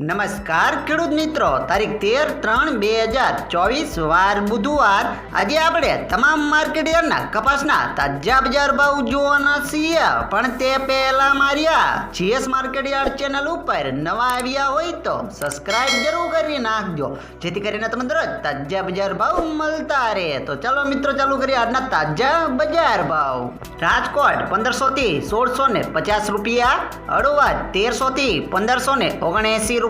નમસ્કાર ખેડૂત મિત્રો, તારીખ 13/3/2024 વાર બુધવાર. આજે આપણે તમામ માર્કેટ યાર્ડના કપાસના તાજા બજાર ભાવ જોવાના છીએ. પણ તે પહેલા માર્યા જીએસ માર્કેટ યાર્ડ ચેનલ ઉપર નવા આવ્યા હોય તો સબસ્ક્રાઇબ જરૂર કરી નાખજો, જેથી કરીને તમને દરરોજ તાજા બજાર ભાવ મળતા રહે. તો ચાલો મિત્રો, ચાલુ કરીએ આજના તાજા બજાર ભાવ. રાજકોટ 1500 થી 1650 રૂપિયા, હળવદ 1300 થી 1579 રૂપિયા,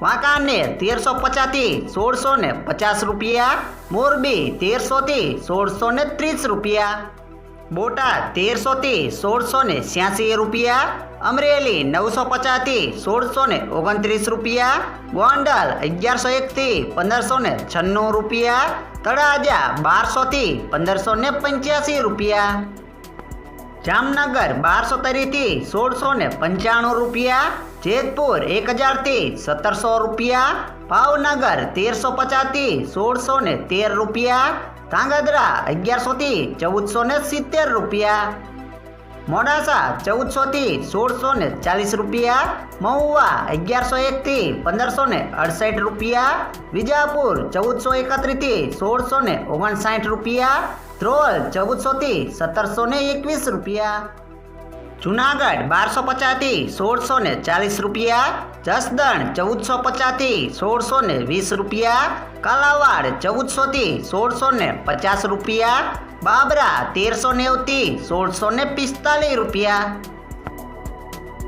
વાંકાનેર 1350 થી 1650 રૂપિયા, મોરબી 1300 થી 1630 રૂપિયા, બોટાદ 1300 થી 1686 રૂપિયા, અમરેલી 950 થી 1629 રૂપિયા, ગોંડલ 1101 થી 1596 રૂપિયા, તળાજા 1200 થી 1585 રૂપિયા, જામનગર 1230 થી 1695 રૂપિયા, જેતપુર 1000 થી 1700 રૂપિયા, ભાવનગર 1350 થી 1613 રૂપિયા, ધાંગધ્રા 1100 થી 1470 રૂપિયા, મોડાસા 1400 થી 1640 રૂપિયા, મહુવા 1101 થી 1568 રૂપિયા, વિજાપુર 1431 થી 1659 રૂપિયા, ધ્રોલ 1400 થી 1721 રૂપિયા, જુનાગઢ 1250 થી 1640 રૂપિયા, જસદણ 1450 થી 1620 રૂપિયા, કાલાવાડ 1400 થી 1650 રૂપિયા, બાબરા 1390 થી 1645 રૂપિયા.